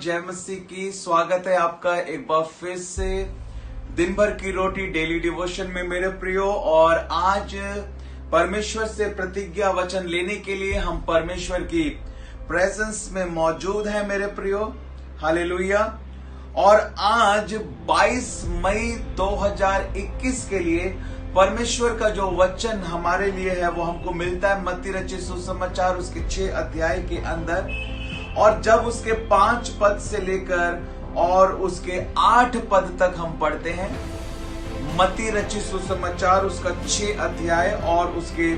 जय मसीह की। स्वागत है आपका एक बार फिर से दिन भर की रोटी डेली डिवोशन में मेरे प्रियो। और आज परमेश्वर से प्रतिज्ञा वचन लेने के लिए हम परमेश्वर की प्रेजेंस में मौजूद हैं मेरे प्रियो। हालेलुया। और आज 22 मई 2021 के लिए परमेश्वर का जो वचन हमारे लिए है वो हमको मिलता है मत्ती रचित सुसमाचार उसके 6 अध्याय के अंदर। और जब उसके 5 पद से लेकर और उसके 8 पद तक हम पढ़ते हैं, मत्ती रचित सुसमाचार उसका 6 अध्याय और उसके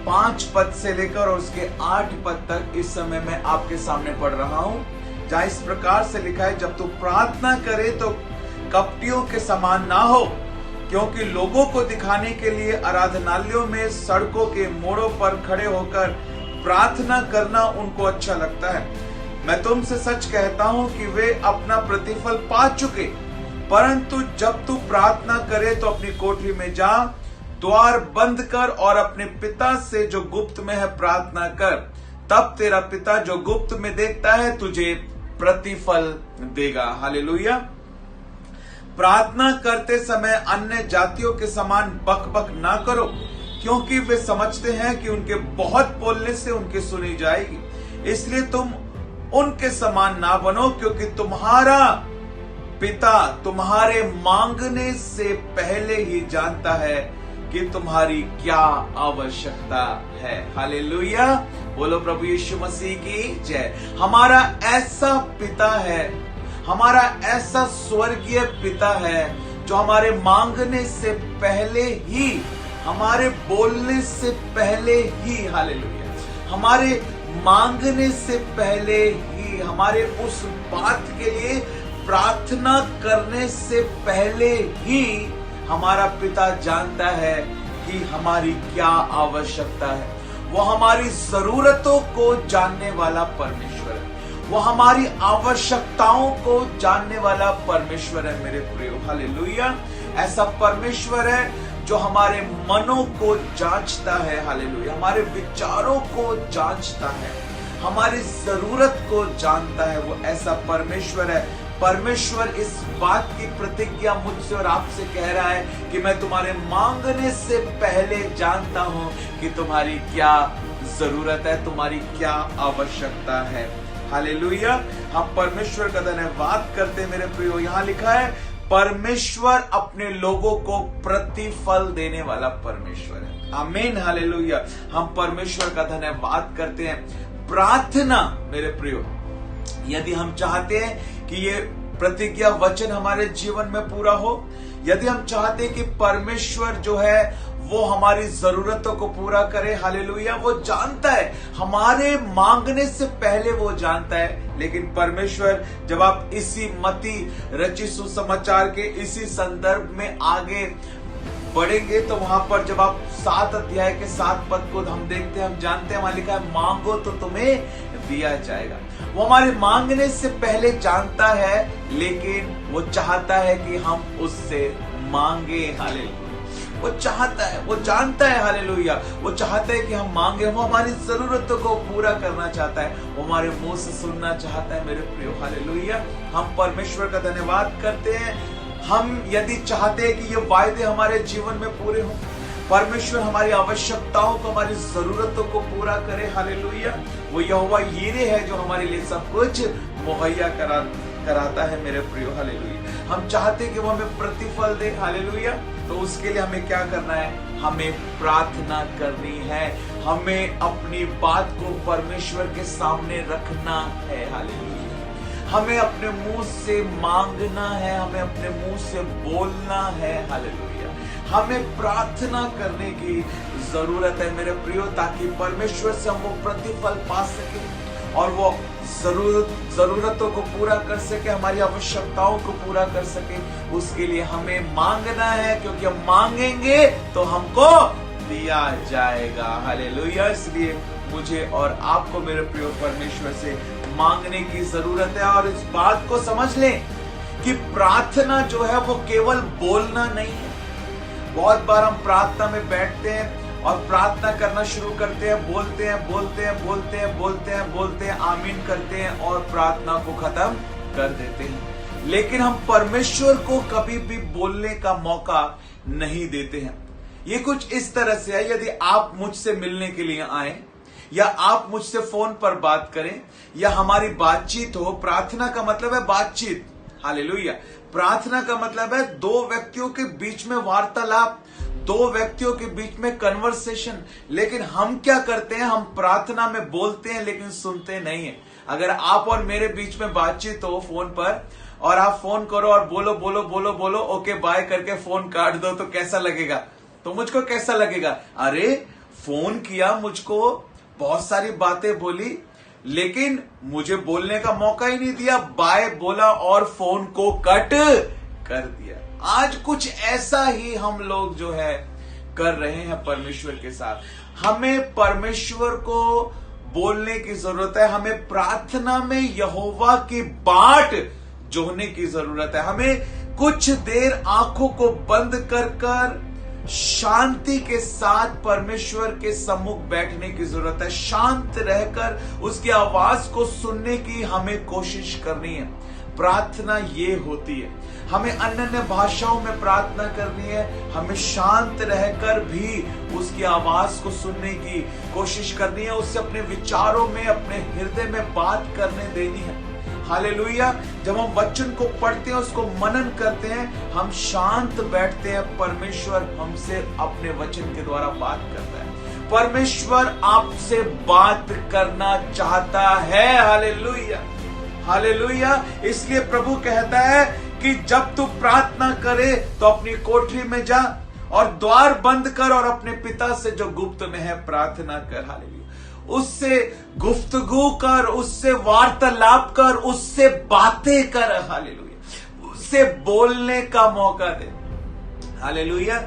5 पद से लेकर और उसके 8 पद तक इस समय मैं आपके सामने पढ़ रहा हूं, जहां इस प्रकार से लिखा है, जब तू प्रार्थना करे तो कपटियों के समान ना हो, क्योंकि लोगों को दिखाने के लिए आराधनालयों में सड़कों के मोड़ों पर खड़े होकर प्रार्थना करना उनको अच्छा लगता है। मैं तुमसे सच कहता हूं कि वे अपना प्रतिफल पा चुके। परंतु जब तू प्रार्थना करे तो अपनी कोठरी में जा, द्वार बंद कर और अपने पिता से जो गुप्त में है प्रार्थना कर, तब तेरा पिता जो गुप्त में देखता है तुझे प्रतिफल देगा। हालेलुया। प्रार्थना करते समय अन्य जातियों के समान बक ना करो, क्योंकि वे समझते हैं कि उनके बहुत बोलने से उनकी सुनी जाएगी। इसलिए तुम उनके समान ना बनो, क्योंकि तुम्हारा पिता तुम्हारे मांगने से पहले ही जानता है कि तुम्हारी क्या आवश्यकता है। हालेलुया। बोलो प्रभु यीशु मसीह की जय। हमारा ऐसा पिता है, हमारा ऐसा स्वर्गीय पिता है जो हमारे मांगने से पहले ही, हमारे बोलने से पहले ही, हालेलुया, हमारे मांगने से पहले ही, हमारे उस बात के लिए प्रार्थना करने से पहले ही हमारा पिता जानता है कि हमारी क्या आवश्यकता है। वो हमारी जरूरतों को जानने वाला परमेश्वर है, वो हमारी आवश्यकताओं को जानने वाला परमेश्वर है मेरे प्रियो। हालेलुया। ऐसा परमेश्वर है जो हमारे मनों को जांचता है। हालेलुया। हमारे विचारों को जांचता है, हमारी जरूरत को जानता है। वो ऐसा परमेश्वर है। परमेश्वर इस बात की प्रतिज्ञा मुझसे और आपसे कह रहा है कि मैं तुम्हारे मांगने से पहले जानता हूं कि तुम्हारी क्या जरूरत है, तुम्हारी क्या आवश्यकता है। हालेलुया। हम परमेश्वर का धन्यवाद करते हैं मेरे प्रियो। यहां लिखा है परमेश्वर अपने लोगों को प्रतिफल देने वाला परमेश्वर है। आमीन। हालेलुया। हम परमेश्वर का धन्यवाद करते हैं। प्रार्थना मेरे प्रियो, यदि हम चाहते हैं कि ये प्रतिज्ञा वचन हमारे जीवन में पूरा हो, यदि हम चाहते हैं कि परमेश्वर जो है वो हमारी जरूरतों को पूरा करे, हालेलुया, वो जानता है, हमारे मांगने से पहले वो जानता है। लेकिन परमेश्वर, जब आप इसी मत्ती रचित सुसमाचार के इसी संदर्भ में आगे बढ़ेंगे तो वहां पर जब आप 7 अध्याय के 7 पद को हम देखते हैं, हम जानते हैं, वहां लिखा है मांगो तो तुम्हें दिया जाएगा। वो हमारे मांगने से पहले जानता है, लेकिन वो चाहता है कि हम उससे मांगे। हालेलुया। वो चाहता है, वो जानता है, हालेलुया, वो चाहता है कि हम मांगे। वो हमारी जरूरतों को पूरा करना चाहता है, वो हमारे मुंह से सुनना चाहता है मेरे प्रियो। हालेलुया। हम परमेश्वर का धन्यवाद करते हैं। हम यदि चाहते हैं कि ये वायदे हमारे जीवन में पूरे हों, परमेश्वर हमारी आवश्यकताओं को, हमारी जरूरतों को पूरा करे, हालेलुया, वो यहोवा यीरे है जो हमारे लिए सब कुछ मुहैया कराता है मेरे प्रियो। हालेलुया। हम चाहते हैं कि वो हमें प्रतिफल दे, हालेलुया, तो उसके लिए हमें क्या करना है? हमें प्रार्थना करनी है, हमें अपनी बात को परमेश्वर के सामने रखना है। हालेलुया। हमें अपने मुंह से मांगना है, हमें अपने मुंह से बोलना है। हालेलुया। हमें प्रार्थना करने की जरूरत है मेरे प्रियो, ताकि परमेश्वर से हम वो प्रतिफल पा सके और वो जरूरतों को पूरा कर सके, हमारी आवश्यकताओं को पूरा कर सके। उसके लिए हमें मांगना है, क्योंकि हम मांगेंगे तो हमको दिया जाएगा। हालेलुया। इसलिए मुझे और आपको मेरे प्रियो परमेश्वर से मांगने की जरूरत है। और इस बात को समझ लें कि प्रार्थना जो है वो केवल बोलना नहीं है। बहुत बार हम प्रार्थना में बैठते हैं और प्रार्थना करना शुरू करते हैं, बोलते हैं, आमीन करते हैं और प्रार्थना को खत्म कर देते हैं, लेकिन हम परमेश्वर को कभी भी बोलने का मौका नहीं देते हैं। ये कुछ इस तरह से है, यदि आप मुझसे मिलने के लिए आए या आप मुझसे फोन पर बात करें या हमारी बातचीत हो, प्रार्थना का मतलब है बातचीत, हालेलुया। प्रार्थना का मतलब है दो व्यक्तियों के बीच में वार्तालाप, दो व्यक्तियों के बीच में कन्वर्सेशन। लेकिन हम क्या करते हैं, हम प्रार्थना में बोलते हैं लेकिन सुनते नहीं है। अगर आप और मेरे बीच में बातचीत हो फोन पर और आप फोन करो और बोलो बोलो बोलो बोलो ओके बाय करके फोन काट दो, तो कैसा लगेगा? तो मुझको कैसा लगेगा, अरे फोन किया, मुझको बहुत सारी बातें बोली लेकिन मुझे बोलने का मौका ही नहीं दिया, बाय बोला और फोन को कट कर दिया। आज कुछ ऐसा ही हम लोग जो है कर रहे हैं परमेश्वर के साथ। हमें परमेश्वर को बोलने की जरूरत है, हमें प्रार्थना में यहोवा की बाट जोहने की जरूरत है। हमें कुछ देर आंखों को बंद कर कर शांति के साथ परमेश्वर के सम्मुख बैठने की जरूरत है। शांत रहकर उसकी आवाज को सुनने की हमें कोशिश करनी है। प्रार्थना ये होती है, हमें अन्य भाषाओं में प्रार्थना करनी है, हमें शांत रहकर भी उसकी आवाज को सुनने की कोशिश करनी है, उससे अपने विचारों में, अपने हृदय में बात करने देनी है। हालेलुया। जब हम वचन को पढ़ते हैं, उसको मनन करते हैं, हम शांत बैठते हैं, परमेश्वर हमसे अपने वचन के द्वारा बात करता है। परमेश्वर आपसे बात करना चाहता है। Hallelujah, hallelujah. इसलिए प्रभु कहता है कि जब तू प्रार्थना करे तो अपनी कोठरी में जा और द्वार बंद कर और अपने पिता से जो गुप्त में है प्रार्थना कर। हालेलुया। उससे गुफ्तगू कर, उससे वार्तालाप कर, उससे बातें कर। हालेलुया। उससे बोलने का मौका दे। हालेलुया।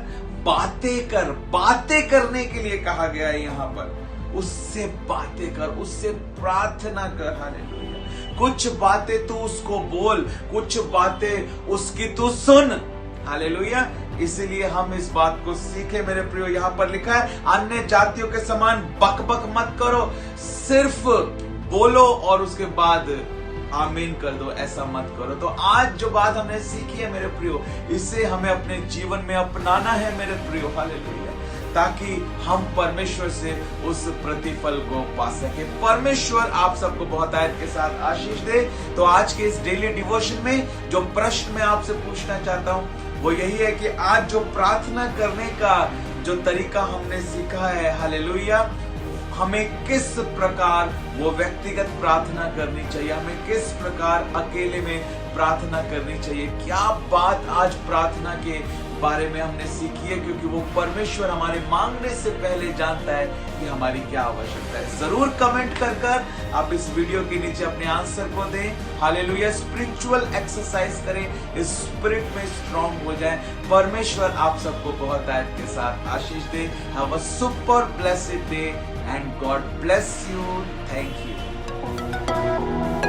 बातें कर, बातें करने के लिए कहा गया है यहां पर। उससे बातें कर, उससे प्रार्थना कर। हालेलुया। कुछ बातें तू उसको बोल, कुछ बातें उसकी तू सुन। हालेलुया। इसीलिए हम इस बात को सीखे मेरे प्रियो। यहां पर लिखा है अन्य जातियों के समान बक बक मत करो, सिर्फ बोलो और उसके बाद आमीन कर दो, ऐसा मत करो। तो आज जो बात हमने सीखी है मेरे प्रियो, इसे हमें अपने जीवन में अपनाना है मेरे प्रियो। हालेलुया। ताकि हम परमेश्वर से उस प्रतिफल को पा सके। परमेश्वर आप सबको बहुत आयत के साथ आशीष दे। तो आज के इस डेली डिवोशन में जो प्रश्न मैं आपसे पूछना चाहता हूं वो यही है कि आज जो प्रार्थना करने का जो तरीका हमने सीखा है, हालेलुया, हमें किस प्रकार वो व्यक्तिगत प्रार्थना करनी चाहिए, हमें किस प्रकार अकेले में प्रार्थना करनी चाहिए, क्या बात आज प्रार्थना के बारे में हमने सीखी है, क्योंकि वो परमेश्वर हमारे मांगने से पहले जानता है कि हमारी क्या आवश्यकता है। जरूर कमेंट कर कर आप इस वीडियो के नीचे अपने आंसर को दें। हालेलुया। स्पिरिचुअल एक्सरसाइज करें, इस स्पिरिट में स्ट्रांग हो जाएं। परमेश्वर आप सबको बहुत आयत के साथ आशीष दे। Have a super blessed day and God bless you. Thank you.